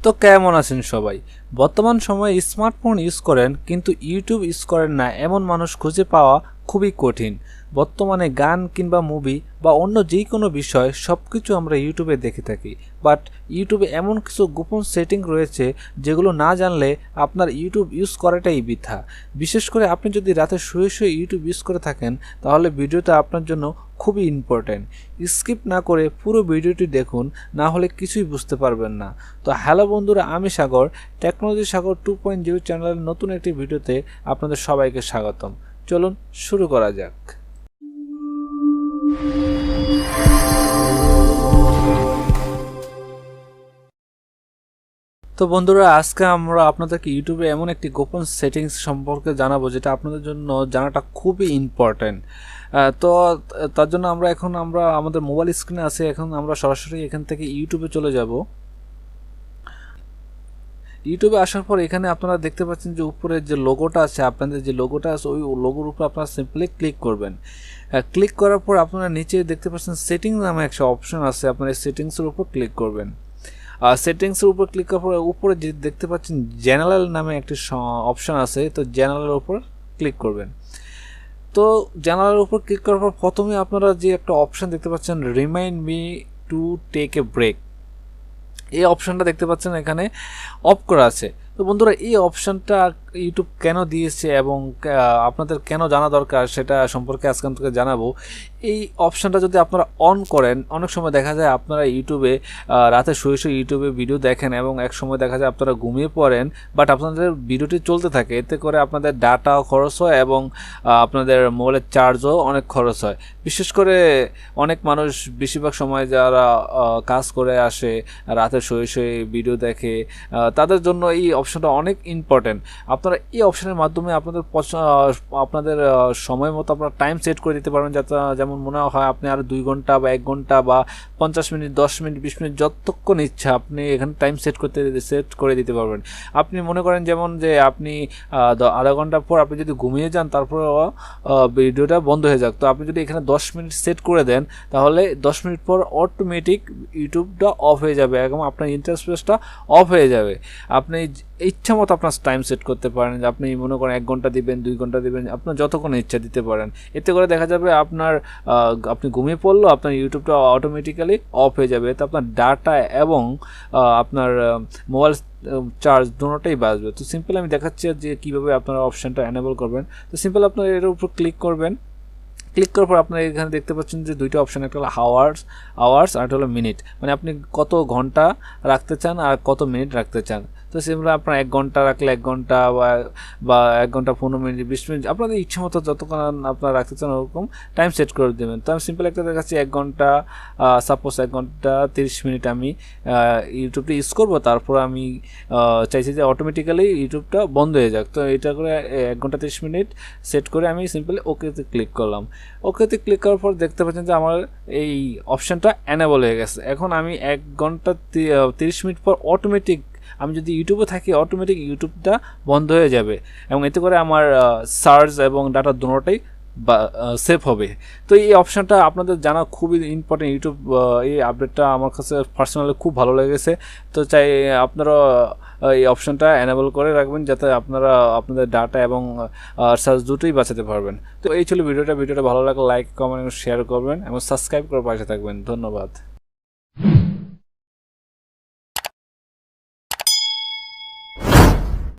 তো কেমন আছেন সবাই? বর্তমান সময়ে স্মার্টফোন ইউজ করেন কিন্তু ইউটিউব ইউজ করেন না এমন মানুষ খুঁজে পাওয়া খুবই কঠিন। বর্তমানে গান কিংবা মুভি বা অন্য যে কোনো বিষয় সব কিছু আমরা ইউটিউবে দেখে থাকি, বাট ইউটিউবে এমন কিছু গোপন সেটিং রয়েছে যেগুলো না জানলে আপনার ইউটিউব ইউজ করাটাই বৃথা। বিশেষ করে আপনি যদি রাতে শুয়ে শুয়ে ইউটিউব ইউজ করে থাকেন তাহলে ভিডিওটা আপনার জন্য খুবই ইম্পর্টেন্ট। স্কিপ না করে পুরো ভিডিওটি দেখুন, না হলে কিছুই বুঝতে পারবেন না। তো হ্যালো বন্ধুরা, আমি সাগর, টেকনোলজি সাগর 2.0 চ্যানেলের নতুন একটি ভিডিওতে আপনাদের সবাইকে স্বাগতম। চলুন শুরু করা যাক। তো বন্ধুরা, আজকে আমরা আপনাদেরকে ইউটিউবে এমন একটি গোপন সেটিংস সম্পর্কে জানাবো যেটা আপনাদের জন্য জানাটা খুবই ইম্পর্টেন্ট। তো তার জন্য আমরা আমাদের মোবাইল স্ক্রিনে আছে, এখন আমরা সরাসরি এখান থেকে ইউটিউবে চলে যাব। ইউটিউবে আসার পর এখানে আপনারা দেখতে পাচ্ছেন যে উপরে যে লোগোটা আছে, আপনাদের যে লোগোটা আছে ওই লোগোর উপর আপনারা সিম্পলি ক্লিক করবেন। ক্লিক করার পর আপনারা নিচে দেখতে পাচ্ছেন সেটিংস নামে একটা অপশন আছে, আপনারা এই সেটিংসের উপর ক্লিক করবেন। সেটিংসের উপর ক্লিক করার পর উপরে যে দেখতে পাচ্ছেন জেনারেল নামে একটি অপশন আছে, তো জেনারেলের উপর ক্লিক করবেন। তো জেনারেলের উপর ক্লিক করার পর প্রথমে আপনারা যে একটা অপশন দেখতে পাচ্ছেন remind me to take a break, এই অপশনটা দেখতে পাচ্ছেন এখানে অফ করা আছে। তো বন্ধুরা, এই অপশনটা ইউটিউব কেন দিয়েছে এবং আপনাদের কেন জানা দরকার সেটা সম্পর্কে আজকে থেকে জানাবো। এই অপশনটা যদি আপনারা অন করেন, অনেক সময় দেখা যায় আপনারা ইউটিউবে রাতে শুয়ে শুয়ে ইউটিউবে ভিডিও দেখেন এবং এক সময় দেখা যায় আপনারা ঘুমিয়ে পড়েন, বাট আপনাদের ভিডিওটি চলতে থাকে। এতে করে আপনাদের ডাটাও খরচ হয় এবং আপনাদের মোবাইলের চার্জও অনেক খরচ হয়। বিশেষ করে অনেক মানুষ বেশিরভাগ সময় যারা কাজ করে আসে, রাতে শুয়ে শুয়ে ভিডিও দেখে, তাদের জন্য এই অপশনটা অনেক ইম্পর্টেন্ট। আপনারা এই অপশনের মাধ্যমে আপনাদের সময় মতো আপনারা টাইম সেট করে দিতে পারবেন, যাতে যেমন মনে হয় আপনি আর 2 ঘন্টা বা 1 ঘন্টা বা 50 মিনিট, 10 মিনিট, 20 মিনিট যতক্ষণ ইচ্ছা আপনি এখানে টাইম সেট করে দিতে পারবেন। আপনি মনে করেন যেমন যে আপনি আধা ঘন্টা পর আপনি যদি ঘুমিয়ে যান, তারপর ভিডিওটা বন্ধ হয়ে যাক, তো আপনি যদি এখানে 10 মিনিট সেট করে দেন তাহলে 10 মিনিট পর অটোমেটিক ইউটিউবটা অফ হয়ে যাবে এবং আপনার ইন্টারফেসটা অফ হয়ে যাবে। আপনি ইচ্ছা মতো আপনার টাইম সেট করতে পারেন, আপনি মনে করেন 1 ঘন্টা দিবেন, 2 ঘন্টা দিবেন, আপনার যতক্ষণ ইচ্ছা দিতে পারেন। এতে করে দেখা যাবে আপনি ঘুমিয়ে পড়লো, আপনার ইউটিউবটা অটোমেটিক্যালি অফ হয়ে যাবে। এতে আপনার ডাটা এবং আপনার মোবাইল চার্জ দুটোটাই বাঁচবে। তো সিম্পল আমি দেখাচ্ছি যে কীভাবে আপনারা অপশানটা এনেবল করবেন। তো সিম্পল আপনার এর উপর ক্লিক করবেন। ক্লিক করার পর আপনারা এখানে দেখতে পাচ্ছেন যে দুইটা অপশান, একটা হলো আওয়ার্স আর একটা হলো মিনিট, মানে আপনি কত ঘন্টা রাখতে চান আর কত মিনিট রাখতে চান। তো সিম্পল আপনার 1 ঘন্টা রাখলে 1 ঘন্টা বা 1 ঘন্টা 15 মিনিট, 20 মিনিট, আপনাদের ইচ্ছা মতো যতক্ষণ আপনারা রাখতে চান ওরকম টাইম সেট করে দেবেন। তো আমি সিম্পল একটা দেখাচ্ছি 1 ঘন্টা, সাপোজ 1 ঘন্টা 30 মিনিট আমি ইউটিউবটা ইউজ করবো, তারপর আমি চাইছি যে অটোমেটিক্যালি ইউটিউবটা বন্ধ হয়ে যাক। তো এটা করে 1 ঘন্টা 30 মিনিট সেট করে আমি সিম্পলি ওকেতে ক্লিক করলাম। ওকেতে ক্লিক করার পর দেখতে পাচ্ছেন যে আমার এই অপশানটা এনেবল হয়ে গেছে। এখন আমি 1 ঘন্টা 30 মিনিট পর অটোমেটিক আমি যদি ইউটিউবে থাকি অটোমেটিক ইউটিউবটা বন্ধ হয়ে যাবে এবং এতে করে আমার সার্চ এবং ডাটা দুটোটাই সেভ হবে। তো এই অপশানটা আপনাদের জানা খুবই ইম্পর্টেন্ট। ইউটিউব এই আপডেটটা আমার কাছে পার্সোনালি খুব ভালো লেগেছে। তো চাই আপনারা এই অপশানটা এনেবল করে রাখবেন যাতে আপনারা আপনাদের ডাটা এবং সার্চ দুটোই বাঁচাতে পারবেন। তো এই ছিল ভিডিওটা ভালো লাগলে লাইক, কমেন্ট এবং শেয়ার করবেন এবং সাবস্ক্রাইব করে পাশে থাকবেন। ধন্যবাদ।